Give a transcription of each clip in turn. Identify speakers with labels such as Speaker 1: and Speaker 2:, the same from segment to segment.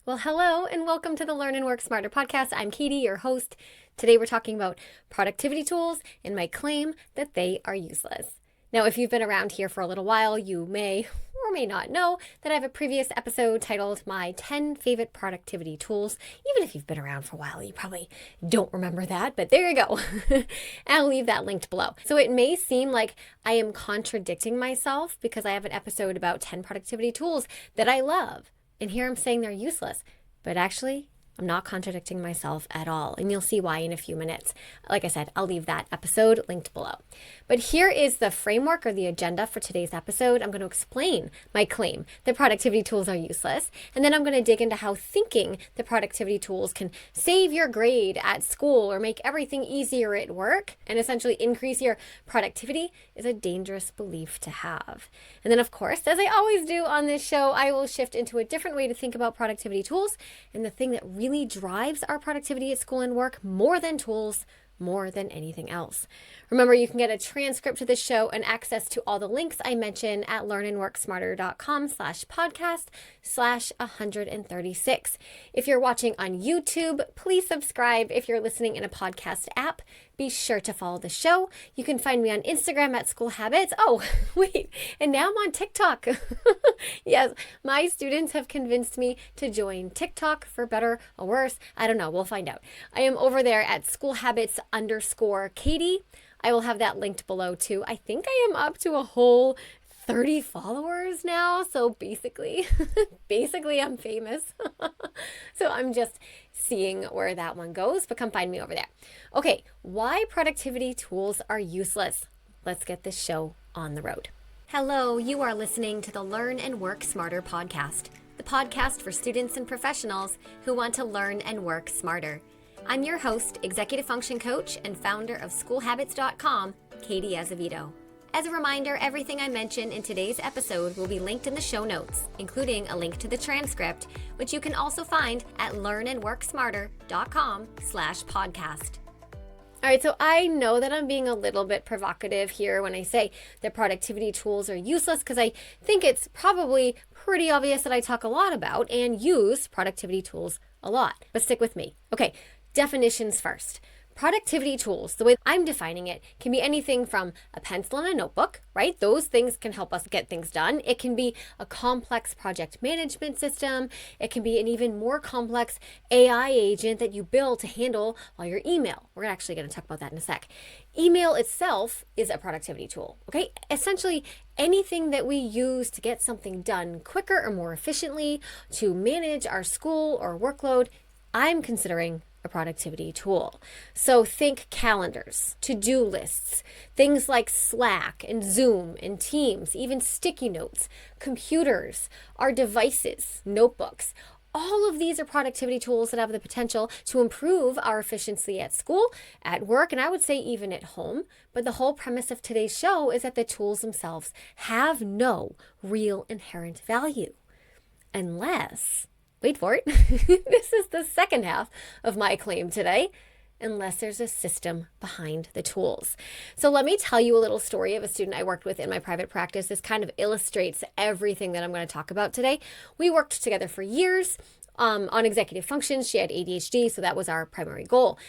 Speaker 1: Well, hello and welcome to the Learn and Work Smarter podcast. I'm Katie, your host. Today we're talking about productivity tools and my claim that they are useless. Now, if you've been around here for a little while, you may or may not know that I have a previous episode titled My 10 Favorite Productivity Tools. Even if you've been around for a while, you probably don't remember that, but there you go. I'll leave that linked below. So it may seem like I am contradicting myself because I have an episode about 10 productivity tools that I love. And here I'm saying they're useless, but actually I'm not contradicting myself at all. And you'll see why in a few minutes. Like I said, I'll leave that episode linked below. But here is the framework or the agenda for today's episode. I'm going to explain my claim that productivity tools are useless. And then I'm going to dig into how thinking the productivity tools can save your grade at school or make everything easier at work and essentially increase your productivity is a dangerous belief to have. And then, of course, as I always do on this show, I will shift into a different way to think about productivity tools and the thing that really drives our productivity at school and work more than tools, more than anything else. Remember, you can get a transcript of this show and access to all the links I mention at learnandworksmarter.com/podcast/136. If you're watching on YouTube, please subscribe. If you're listening in a podcast app, be sure to follow the show. You can find me on Instagram at School Habits. Oh, wait, and now I'm on TikTok. Yes, my students have convinced me to join TikTok for better or worse. I don't know. We'll find out. I am over there at schoolhabits_Katie. I will have that linked below too. I think I am up to a whole 30 followers now. So basically I'm famous. So I'm just seeing where that one goes, but come find me over there. Okay, why productivity tools are useless. Let's get this show on the road. Hello, you are listening to the Learn and Work Smarter podcast, the podcast for students and professionals who want to learn and work smarter. I'm your host, executive function coach, and founder of schoolhabits.com, Katie Azevedo. As a reminder, everything I mention in today's episode will be linked in the show notes, including a link to the transcript, which you can also find at learnandworksmarter.com/podcast. All right, so I know that I'm being a little bit provocative here when I say that productivity tools are useless because I think it's probably pretty obvious that I talk a lot about and use productivity tools a lot. But stick with me. Okay, definitions first. Productivity tools, the way I'm defining it, can be anything from a pencil and a notebook, right? Those things can help us get things done. It can be a complex project management system. It can be an even more complex AI agent that you build to handle all your email. We're actually going to talk about that in a sec. Email itself is a productivity tool, okay? Essentially, anything that we use to get something done quicker or more efficiently, to manage our school or workload, I'm considering a productivity tool. So think calendars, to-do lists, things like Slack and Zoom and Teams, even sticky notes, computers, our devices, notebooks. All of these are productivity tools that have the potential to improve our efficiency at school, at work, and I would say even at home. But the whole premise of today's show is that the tools themselves have no real inherent value. Unless, wait for it, this is the second half of my claim today, unless there's a system behind the tools. So let me tell you a little story of a student I worked with in my private practice. This kind of illustrates everything that I'm going to talk about today. We worked together for years on executive functions. She had ADHD, so that was our primary goal.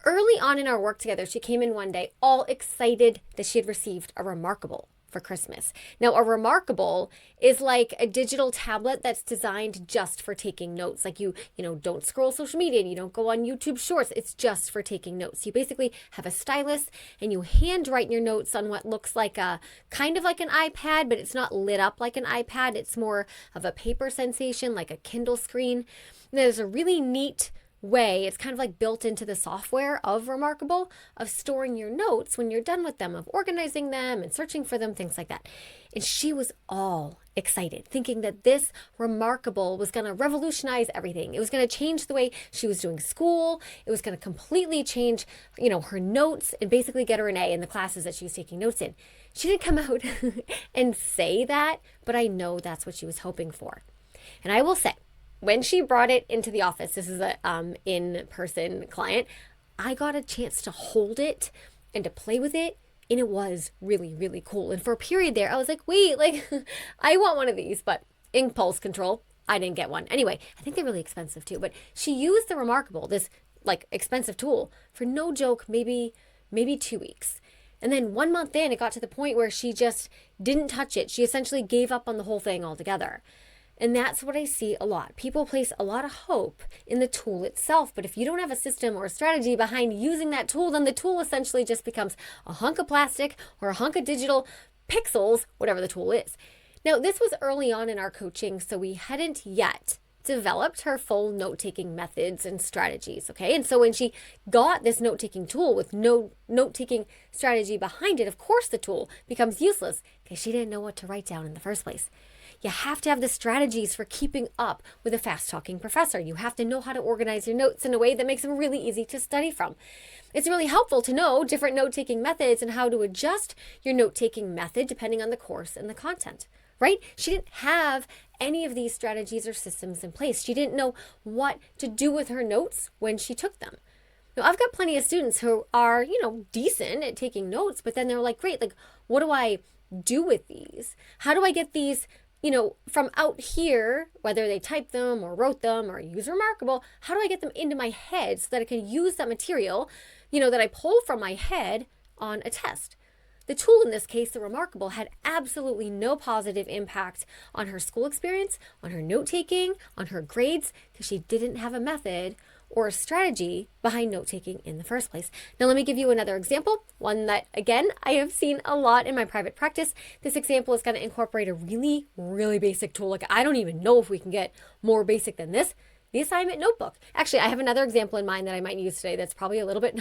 Speaker 1: Early on in our work together, she came in one day all excited that she had received a Remarkable for Christmas. Now, a Remarkable is like a digital tablet that's designed just for taking notes. Like you don't scroll social media and you don't go on YouTube Shorts. It's just for taking notes. You basically have a stylus and you handwrite your notes on what looks like a kind of like an iPad, but it's not lit up like an iPad. It's more of a paper sensation, like a Kindle screen. And there's a really neat way, it's kind of like built into the software of Remarkable, of storing your notes when you're done with them, of organizing them and searching for them, things like that. And she was all excited, thinking that this Remarkable was going to revolutionize everything. It was going to change the way she was doing school. It was going to completely change, her notes and basically get her an A in the classes that she was taking notes in. She didn't come out and say that, but I know that's what she was hoping for. And I will say, when she brought it into the office, this is a in-person client, I got a chance to hold it and to play with it, and it was really, really cool. And for a period there, I was like, wait, I want one of these, but impulse control, I didn't get one. Anyway, I think they're really expensive too, but she used the Remarkable, this like expensive tool, for no joke, maybe 2 weeks. And then 1 month in, it got to the point where she just didn't touch it. She essentially gave up on the whole thing altogether. And that's what I see a lot. People place a lot of hope in the tool itself, but if you don't have a system or a strategy behind using that tool, then the tool essentially just becomes a hunk of plastic or a hunk of digital pixels, whatever the tool is. Now, this was early on in our coaching, so we hadn't yet developed her full note-taking methods and strategies, okay? And so when she got this note-taking tool with no note-taking strategy behind it, of course the tool becomes useless because she didn't know what to write down in the first place. You have to have the strategies for keeping up with a fast-talking professor. You have to know how to organize your notes in a way that makes them really easy to study from. It's really helpful to know different note-taking methods and how to adjust your note-taking method depending on the course and the content, right? She didn't have any of these strategies or systems in place. She didn't know what to do with her notes when she took them. Now, I've got plenty of students who are, decent at taking notes, but then they're like, great, like, what do I do with these? How do I get these from out here, whether they type them or wrote them or use Remarkable, how do I get them into my head so that I can use that material, that I pull from my head on a test? The tool in this case, the Remarkable, had absolutely no positive impact on her school experience, on her note-taking, on her grades, because she didn't have a method or a strategy behind note-taking in the first place. Now, let me give you another example, one that, again, I have seen a lot in my private practice. This example is going to incorporate a really, really basic tool. Like, I don't even know if we can get more basic than this. The assignment notebook. Actually, I have another example in mind that I might use today that's probably a little bit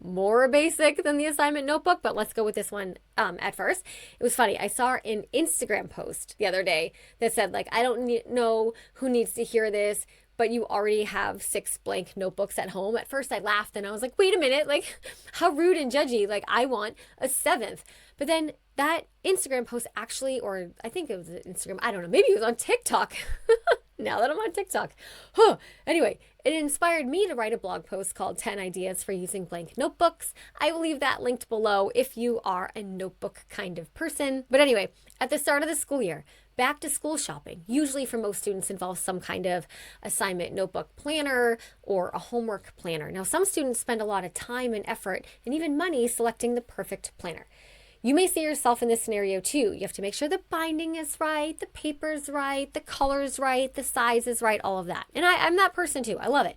Speaker 1: more basic than the assignment notebook, but let's go with this one at first. It was funny. I saw an Instagram post the other day that said, like, I don't know who needs to hear this, but you already have 6 blank notebooks at home. At first I laughed and I was like, wait a minute, like, how rude and judgy, like, I want a 7th. But then that Instagram post actually, or I think it was Instagram, I don't know, maybe it was on TikTok. Now that I'm on TikTok. Anyway, it inspired me to write a blog post called 10 Ideas for Using Blank Notebooks. I will leave that linked below if you are a notebook kind of person. But anyway, at the start of the school year, back to school shopping, usually for most students, involves some kind of assignment notebook planner or a homework planner. Now, some students spend a lot of time and effort and even money selecting the perfect planner. You may see yourself in this scenario too. You have to make sure the binding is right, the paper's right, the color's right, the size is right, all of that. And I'm that person too. I love it.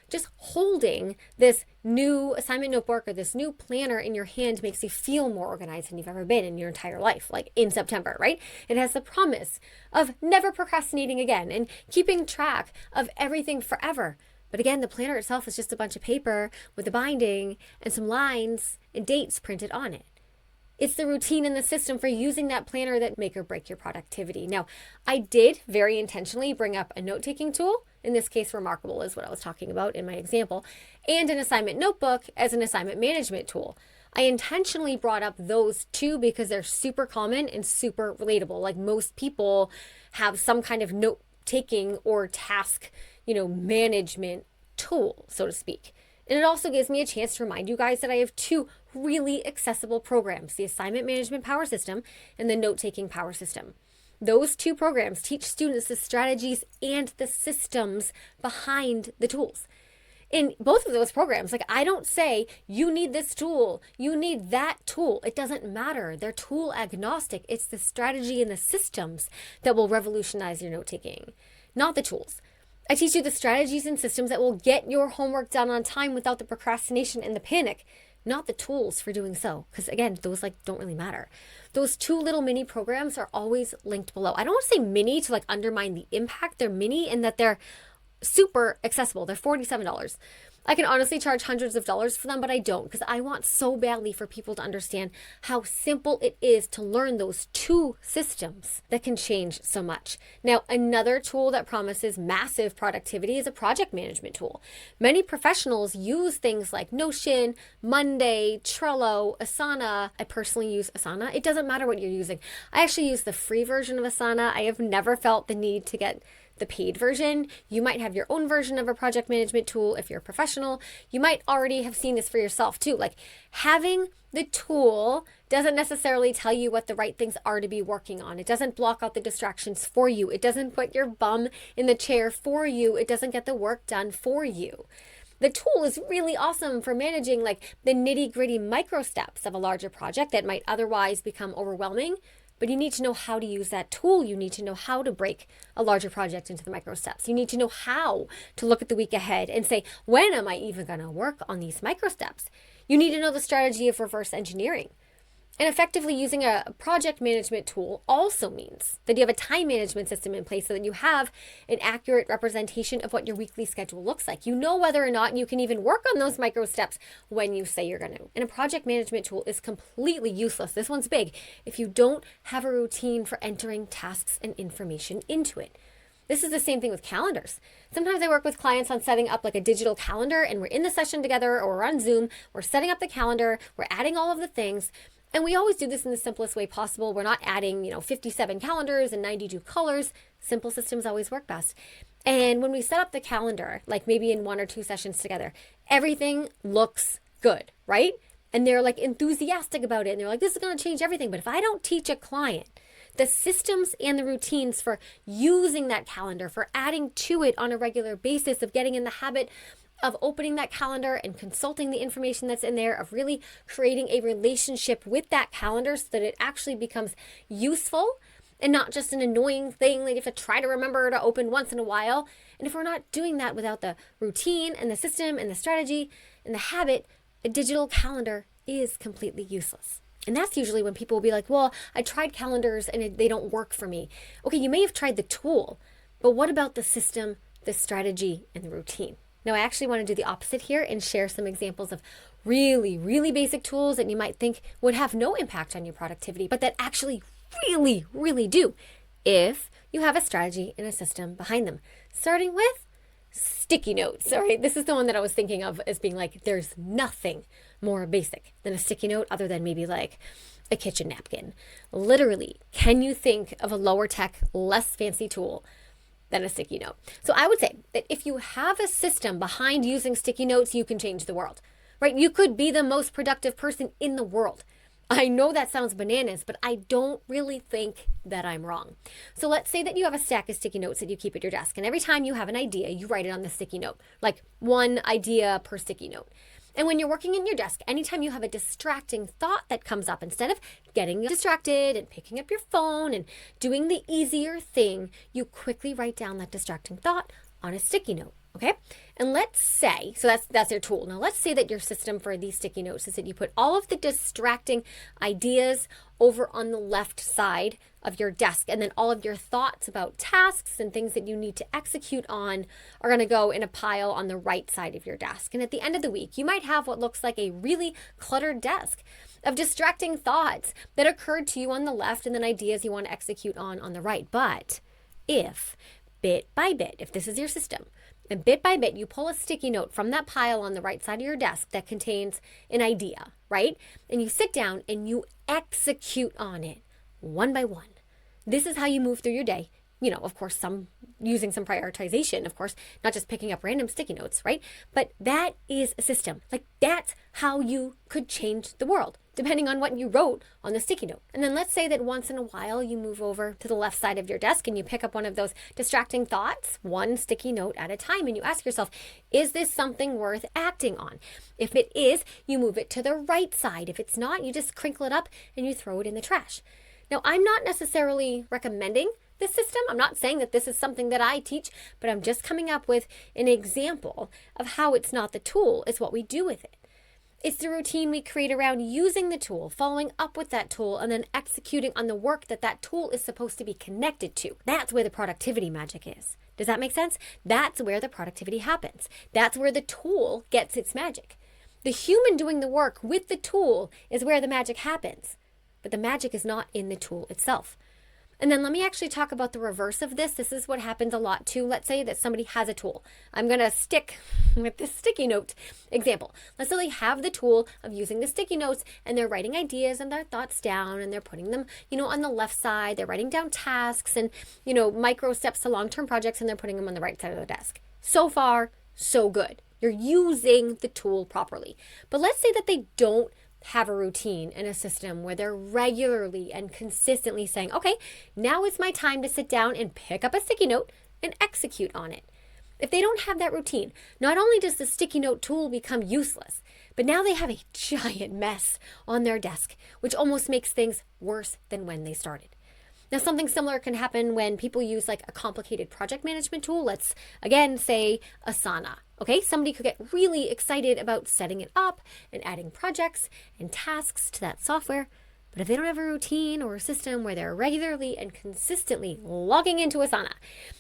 Speaker 1: Just holding this new assignment notebook or this new planner in your hand makes you feel more organized than you've ever been in your entire life, like in September, right? It has the promise of never procrastinating again and keeping track of everything forever. But again, the planner itself is just a bunch of paper with the binding and some lines and dates printed on it. It's the routine and the system for using that planner that make or break your productivity. Now, I did very intentionally bring up a note-taking tool. In this case, Remarkable is what I was talking about in my example, and an assignment notebook as an assignment management tool. I intentionally brought up those two because they're super common and super relatable. Like, most people have some kind of note-taking or task, management tool, so to speak. And it also gives me a chance to remind you guys that I have 2 really accessible programs, the Assignment Management Power System and the Note-Taking Power System. Those 2 programs teach students the strategies and the systems behind the tools. In both of those programs, like, I don't say you need this tool, you need that tool. It doesn't matter. They're tool agnostic. It's the strategy and the systems that will revolutionize your note-taking, not the tools. I teach you the strategies and systems that will get your homework done on time without the procrastination and the panic, not the tools for doing so. Because again, those don't really matter. Those 2 little mini programs are always linked below. I don't want to say mini to undermine the impact. They're mini in that they're super accessible. They're $47. I can honestly charge hundreds of dollars for them, but I don't, because I want so badly for people to understand how simple it is to learn those 2 systems that can change so much. Now, another tool that promises massive productivity is a project management tool. Many professionals use things like Notion, Monday, Trello, Asana. I personally use Asana. It doesn't matter what you're using. I actually use the free version of Asana. I have never felt the need to get the paid version. You might have your own version of a project management tool if you're a professional. You might already have seen this for yourself too. Like, having the tool doesn't necessarily tell you what the right things are to be working on. It doesn't block out the distractions for you. It doesn't put your bum in the chair for you. It doesn't get the work done for you. The tool is really awesome for managing like the nitty-gritty micro steps of a larger project that might otherwise become overwhelming. But you need to know how to use that tool. You need to know how to break a larger project into the micro steps. You need to know how to look at the week ahead and say, when am I even going to work on these micro steps? You need to know the strategy of reverse engineering. And effectively using a project management tool also means that you have a time management system in place so that you have an accurate representation of what your weekly schedule looks like. You know whether or not you can even work on those micro steps when you say you're going to. And a project management tool is completely useless. This one's big if you don't have a routine for entering tasks and information into it. This is the same thing with calendars. Sometimes I work with clients on setting up like a digital calendar, and we're in the session together or we're on Zoom. We're setting up the calendar. We're adding all of the things. And we always do this in the simplest way possible. We're not adding, 57 calendars and 92 colors. Simple systems always work best. And when we set up the calendar, like maybe in 1 or 2 sessions together, everything looks good, right? And they're like enthusiastic about it. And they're like, this is going to change everything. But if I don't teach a client the systems and the routines for using that calendar, for adding to it on a regular basis, of getting in the habit of opening that calendar and consulting the information that's in there, of really creating a relationship with that calendar so that it actually becomes useful and not just an annoying thing that you have to try to remember to open once in a while. And if we're not doing that without the routine and the system and the strategy and the habit, a digital calendar is completely useless. And that's usually when people will be like, well, I tried calendars and they don't work for me. Okay, you may have tried the tool, but what about the system, the strategy, and the routine? Now, I actually want to do the opposite here and share some examples of really, really basic tools that you might think would have no impact on your productivity, but that actually really, really do if you have a strategy and a system behind them. Starting with sticky notes. All right, this is the one that I was thinking of as being like, there's nothing more basic than a sticky note other than maybe like a kitchen napkin. Literally, can you think of a lower tech, less fancy tool than a sticky note? So I would say that if you have a system behind using sticky notes, you can change the world, right? You could be the most productive person in the world. I know that sounds bananas, but I don't really think that I'm wrong. So let's say that you have a stack of sticky notes that you keep at your desk, and every time you have an idea, you write it on the sticky note, like one idea per sticky note. And when you're working in your desk, anytime you have a distracting thought that comes up, instead of getting distracted and picking up your phone and doing the easier thing, you quickly write down that distracting thought on a sticky note, okay? And let's say, so that's your tool. Now let's say that your system for these sticky notes is that you put all of the distracting ideas over on the left side of your desk, and then all of your thoughts about tasks and things that you need to execute on are going to go in a pile on the right side of your desk. And at the end of the week, you might have what looks like a really cluttered desk of distracting thoughts that occurred to you on the left and then ideas you want to execute on the right. But if bit by bit, if this is your system, and bit by bit, you pull a sticky note from that pile on the right side of your desk that contains an idea, right? And you sit down and you execute on it one by one. This is how you move through your day. Of course, using some prioritization, of course, not just picking up random sticky notes, right? But that is a system. Like, that's how you could change the world, depending on what you wrote on the sticky note. And then let's say that once in a while you move over to the left side of your desk and you pick up one of those distracting thoughts, one sticky note at a time, and you ask yourself, is this something worth acting on? If it is, you move it to the right side. If it's not, you just crinkle it up and you throw it in the trash. Now, I'm not necessarily recommending this system. I'm not saying that this is something that I teach, but I'm just coming up with an example of how it's not the tool, it's what we do with it. It's the routine we create around using the tool, following up with that tool, and then executing on the work that tool is supposed to be connected to. That's where the productivity magic is. Does that make sense? That's where the productivity happens. That's where the tool gets its magic. The human doing the work with the tool is where the magic happens. But the magic is not in the tool itself. And then let me actually talk about the reverse of this. This is what happens a lot too. Let's say that somebody has a tool. I'm going to stick with this sticky note example. Let's say they have the tool of using the sticky notes and they're writing ideas and their thoughts down and they're putting them, on the left side. They're writing down tasks and, micro steps to long-term projects and they're putting them on the right side of the desk. So far, so good. You're using the tool properly. But let's say that they don't have a routine and a system where they're regularly and consistently saying, okay, now is my time to sit down and pick up a sticky note and execute on it. If they don't have that routine, not only does the sticky note tool become useless, but now they have a giant mess on their desk, which almost makes things worse than when they started. Now, something similar can happen when people use like a complicated project management tool. Let's again say Asana. Okay, somebody could get really excited about setting it up and adding projects and tasks to that software. But if they don't have a routine or a system where they're regularly and consistently logging into Asana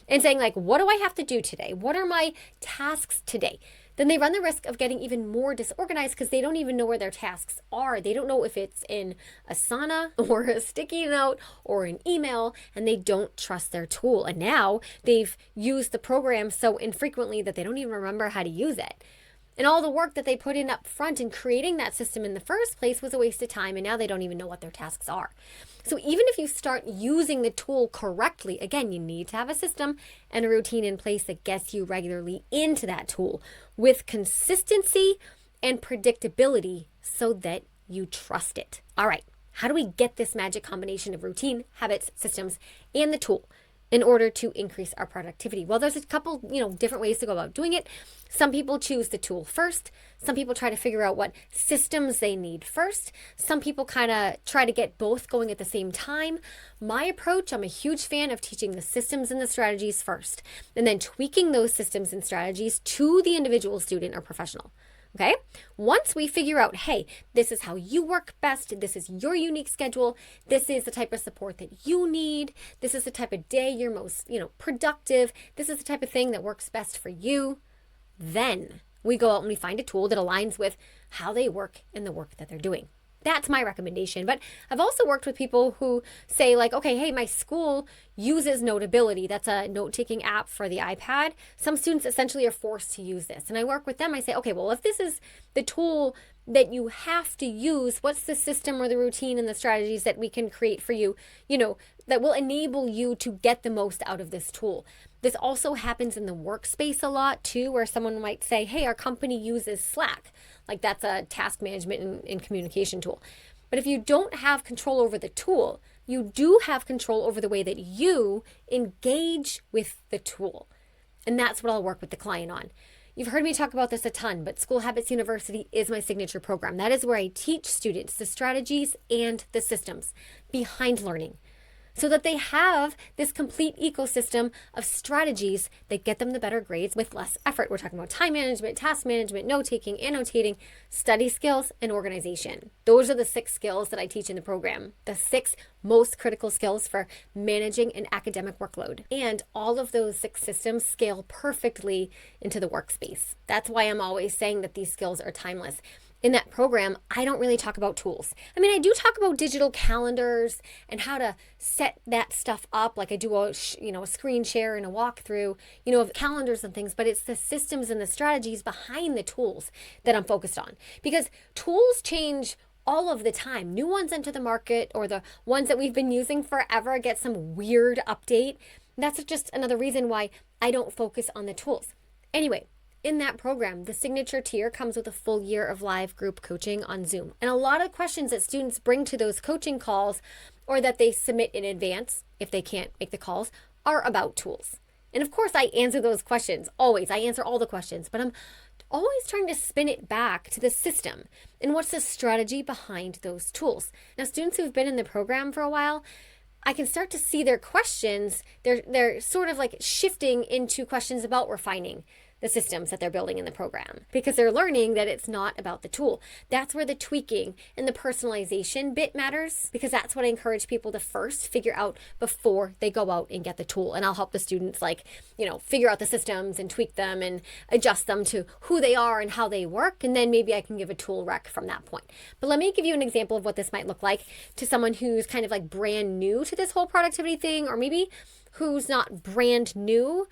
Speaker 1: and saying like, what do I have to do today? What are my tasks today? Then they run the risk of getting even more disorganized because they don't even know where their tasks are. They don't know if it's in Asana or a sticky note or an email, and they don't trust their tool. And now they've used the program so infrequently that they don't even remember how to use it. And all the work that they put in up front in creating that system in the first place was a waste of time, and now they don't even know what their tasks are. So even if you start using the tool correctly, again, you need to have a system and a routine in place that gets you regularly into that tool with consistency and predictability so that you trust it. All right, how do we get this magic combination of routine, habits, systems, and the tool in order to increase our productivity? Well, there's a couple, different ways to go about doing it. Some people choose the tool first. Some people try to figure out what systems they need first. Some people kind of try to get both going at the same time. My approach, I'm a huge fan of teaching the systems and the strategies first, and then tweaking those systems and strategies to the individual student or professional. Okay? Once we figure out, hey, this is how you work best, this is your unique schedule, this is the type of support that you need, this is the type of day you're most, productive, this is the type of thing that works best for you, then we go out and we find a tool that aligns with how they work and the work that they're doing. That's my recommendation. But I've also worked with people who say like, okay, hey, my school uses Notability. That's a note-taking app for the iPad. Some students essentially are forced to use this. And I work with them. I say, okay, well, if this is the tool that you have to use, what's the system or the routine and the strategies that we can create for you, that will enable you to get the most out of this tool? This also happens in the workspace a lot too, where someone might say, hey, our company uses Slack. Like that's a task management and communication tool. But if you don't have control over the tool, you do have control over the way that you engage with the tool. And that's what I'll work with the client on. You've heard me talk about this a ton, but School Habits University is my signature program. That is where I teach students the strategies and the systems behind learning, so that they have this complete ecosystem of strategies that get them the better grades with less effort. We're talking about time management, task management, note-taking, annotating, study skills, and organization. Those are the 6 skills that I teach in the program, the 6 most critical skills for managing an academic workload. And all of those 6 systems scale perfectly into the workspace. That's why I'm always saying that these skills are timeless. In that program, I don't really talk about tools. I mean, I do talk about digital calendars and how to set that stuff up. Like I do a screen share and a walkthrough, of calendars and things, but it's the systems and the strategies behind the tools that I'm focused on, because tools change all of the time. New ones enter the market, or the ones that we've been using forever get some weird update. That's just another reason why I don't focus on the tools. Anyway, in that program, the signature tier comes with a full year of live group coaching on Zoom. And a lot of questions that students bring to those coaching calls, or that they submit in advance if they can't make the calls, are about tools. And of course, I answer those questions always. I answer all the questions, but I'm always trying to spin it back to the system and what's the strategy behind those tools. Now, students who've been in the program for a while, I can start to see their questions. They're sort of like shifting into questions about refining the systems that they're building in the program, because they're learning that it's not about the tool. That's where the tweaking and the personalization bit matters, because that's what I encourage people to first figure out before they go out and get the tool. And I'll help the students figure out the systems and tweak them and adjust them to who they are and how they work. And then maybe I can give a tool rec from that point. But let me give you an example of what this might look like to someone who's kind of like brand new to this whole productivity thing, or maybe who's not brand new,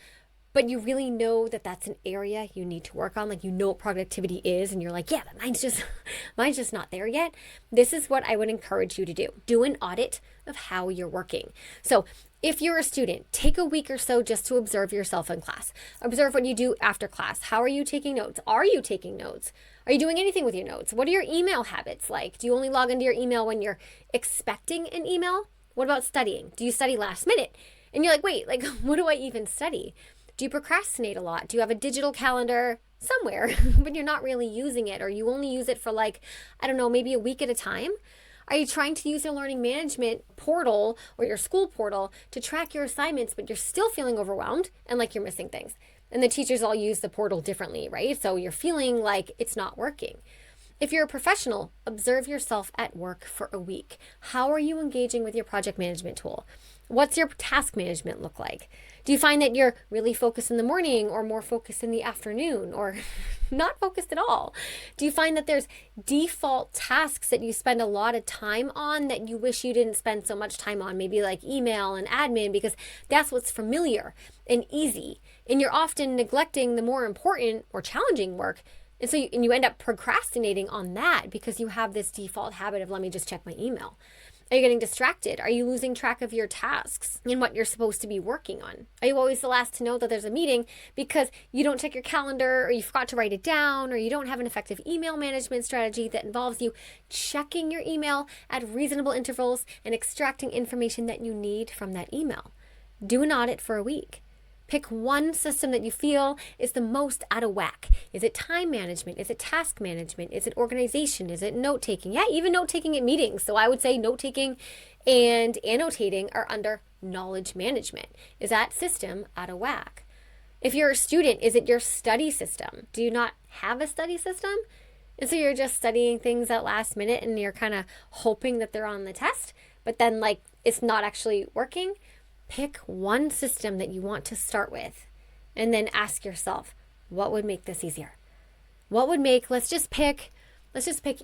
Speaker 1: but you really know that that's an area you need to work on. Like, you know what productivity is, and you're like, yeah, but mine's just not there yet. This is what I would encourage you to do. Do an audit of how you're working. So if you're a student, take a week or so just to observe yourself in class. Observe what you do after class. How are you taking notes? Are you taking notes? Are you doing anything with your notes? What are your email habits like? Do you only log into your email when you're expecting an email? What about studying? Do you study last minute? And you're like, wait, what do I even study? Do you procrastinate a lot? Do you have a digital calendar somewhere, but you're not really using it, or you only use it for maybe a week at a time? Are you trying to use your learning management portal or your school portal to track your assignments, but you're still feeling overwhelmed and like you're missing things? And the teachers all use the portal differently, right? So you're feeling like it's not working. If you're a professional, observe yourself at work for a week. How are you engaging with your project management tool? What's your task management look like? Do you find that you're really focused in the morning, or more focused in the afternoon, or not focused at all? Do you find that there's default tasks that you spend a lot of time on that you wish you didn't spend so much time on, maybe like email and admin, because that's what's familiar and easy, and you're often neglecting the more important or challenging work? And so you end up procrastinating on that because you have this default habit of, let me just check my email. Are you getting distracted? Are you losing track of your tasks and what you're supposed to be working on? Are you always the last to know that there's a meeting because you don't check your calendar, or you forgot to write it down, or you don't have an effective email management strategy that involves you checking your email at reasonable intervals and extracting information that you need from that email? Do an audit for a week. Pick one system that you feel is the most out of whack. Is it time management? Is it task management? Is it organization? Is it note-taking? Yeah, even note-taking at meetings. So I would say note-taking and annotating are under knowledge management. Is that system out of whack? If you're a student, is it your study system? Do you not have a study system? And so you're just studying things at last minute and you're kind of hoping that they're on the test, but then it's not actually working? Pick one system that you want to start with, and then ask yourself, what would make this easier? Let's just pick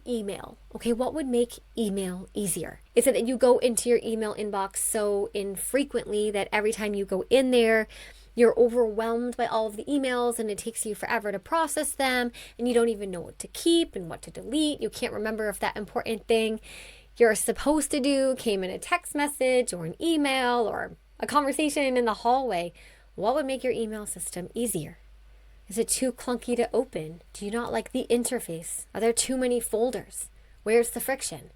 Speaker 1: email. Okay, what would make email easier? Is it that you go into your email inbox so infrequently that every time you go in there, you're overwhelmed by all of the emails and it takes you forever to process them, and you don't even know what to keep and what to delete? You can't remember if that important thing you're supposed to do came in a text message or an email or a conversation in the hallway. What would make your email system easier? Is it too clunky to open? Do you not like the interface? Are there too many folders? Where's the friction?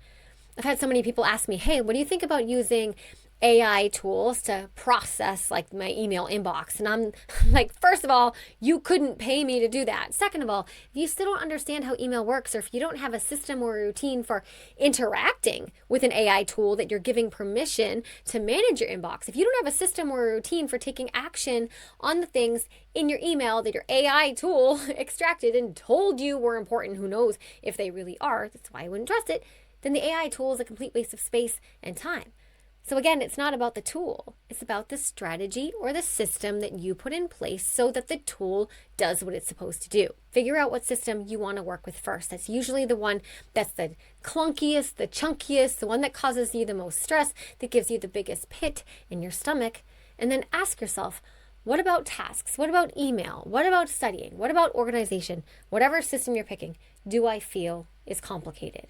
Speaker 1: I've had so many people ask me, hey, what do you think about using AI tools to process my email inbox? And I'm like, first of all, you couldn't pay me to do that. Second of all, if you still don't understand how email works, or if you don't have a system or a routine for interacting with an AI tool that you're giving permission to manage your inbox, if you don't have a system or a routine for taking action on the things in your email that your AI tool extracted and told you were important, who knows if they really are, that's why I wouldn't trust it, then the AI tool is a complete waste of space and time. So again, it's not about the tool. It's about the strategy or the system that you put in place so that the tool does what it's supposed to do. Figure out what system you want to work with first. That's usually the one that's the clunkiest, the chunkiest, the one that causes you the most stress, that gives you the biggest pit in your stomach. And then ask yourself, what about tasks? What about email? What about studying? What about organization? Whatever system you're picking, do I feel is complicated?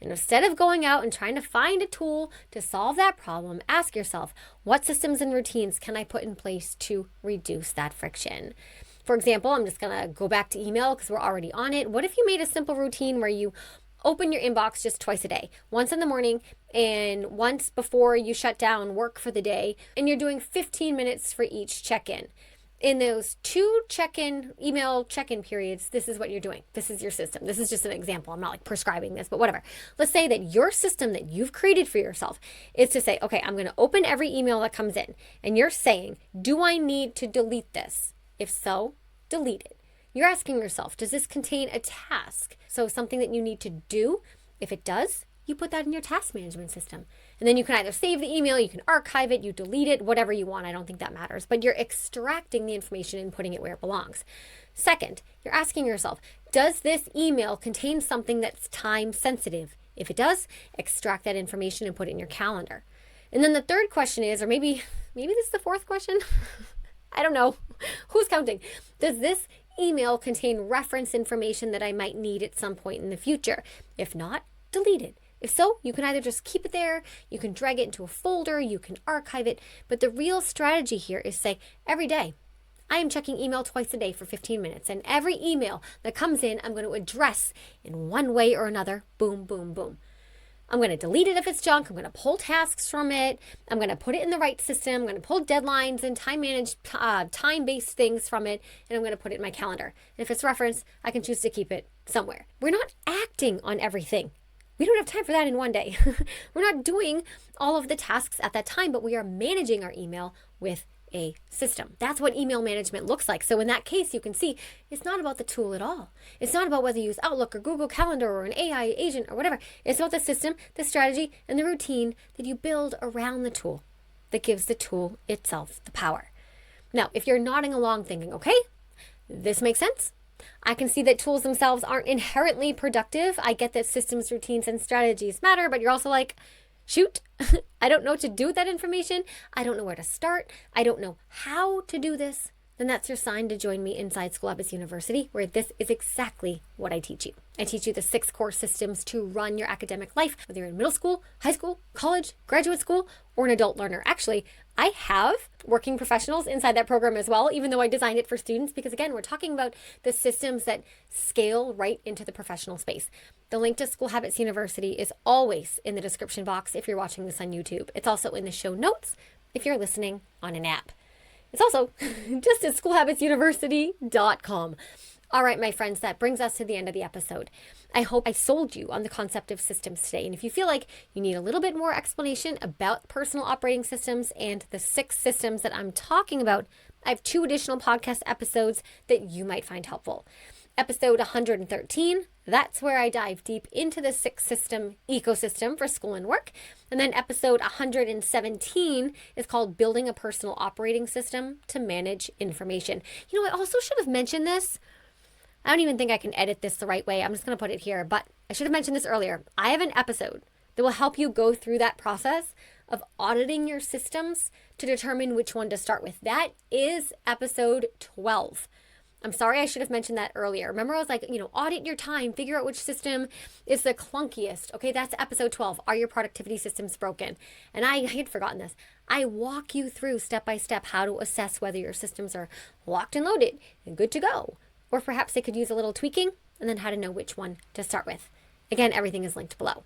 Speaker 1: And instead of going out and trying to find a tool to solve that problem, ask yourself, what systems and routines can I put in place to reduce that friction? For example, I'm just going to go back to email because we're already on it. What if you made a simple routine where you open your inbox just twice a day, once in the morning and once before you shut down work for the day, and you're doing 15 minutes for each check-in? In those 2 email check-in periods, this is what you're doing. This is your system. This is just an example. I'm not prescribing this, but whatever. Let's say that your system that you've created for yourself is to say, okay, I'm going to open every email that comes in. And you're saying, do I need to delete this? If so, delete it. You're asking yourself, does this contain a task? So something that you need to do. If it does, you put that in your task management system. And then you can either save the email, you can archive it, you delete it, whatever you want. I don't think that matters. But you're extracting the information and putting it where it belongs. Second, you're asking yourself, does this email contain something that's time sensitive? If it does, extract that information and put it in your calendar. And then the third question is, or maybe this is the fourth question. I don't know. Who's counting? Does this email contain reference information that I might need at some point in the future? If not, delete it. If so, you can either just keep it there, you can drag it into a folder, you can archive it. But the real strategy here is say, every day, I am checking email twice a day for 15 minutes. And every email that comes in, I'm going to address in one way or another. Boom, boom, boom. I'm going to delete it if it's junk. I'm going to pull tasks from it. I'm going to put it in the right system. I'm going to pull deadlines and time-based things from it. And I'm going to put it in my calendar. And if it's reference, I can choose to keep it somewhere. We're not acting on everything. We don't have time for that in one day. We're not doing all of the tasks at that time, but we are managing our email with a system. That's what email management looks like. So in that case, you can see it's not about the tool at all. It's not about whether you use Outlook or Google Calendar or an AI agent or whatever. It's about the system, the strategy, and the routine that you build around the tool that gives the tool itself the power. Now, if you're nodding along thinking, okay, this makes sense. I can see that tools themselves aren't inherently productive. I get that systems, routines, and strategies matter, but you're also like, shoot, I don't know what to do with that information. I don't know where to start. I don't know how to do this. Then that's your sign to join me inside School Habits University, where this is exactly what I teach you. I teach you the 6 core systems to run your academic life, whether you're in middle school, high school, college, graduate school, or an adult learner. Actually, I have working professionals inside that program as well, even though I designed it for students, because again, we're talking about the systems that scale right into the professional space. The link to School Habits University is always in the description box if you're watching this on YouTube. It's also in the show notes if you're listening on an app. It's also just at schoolhabitsuniversity.com. All right, my friends, that brings us to the end of the episode. I hope I sold you on the concept of systems today. And if you feel like you need a little bit more explanation about personal operating systems and the 6 systems that I'm talking about, I have 2 additional podcast episodes that you might find helpful. Episode 113, that's where I dive deep into the 6 system ecosystem for school and work. And then episode 117 is called Building a Personal Operating System to Manage Information. You know, I also should have mentioned this. I don't even think I can edit this the right way. I'm just going to put it here, but I should have mentioned this earlier. I have an episode that will help you go through that process of auditing your systems to determine which one to start with. That is episode 12. I'm sorry, I should have mentioned that earlier. Remember, I was like, audit your time, figure out which system is the clunkiest. Okay, that's episode 12. Are your productivity systems broken? And I had forgotten this. I walk you through step by step how to assess whether your systems are locked and loaded and good to go. Or perhaps they could use a little tweaking, and then how to know which one to start with. Again, everything is linked below.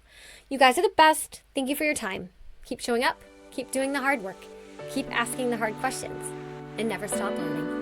Speaker 1: You guys are the best. Thank you for your time. Keep showing up, keep doing the hard work, keep asking the hard questions, and never stop learning.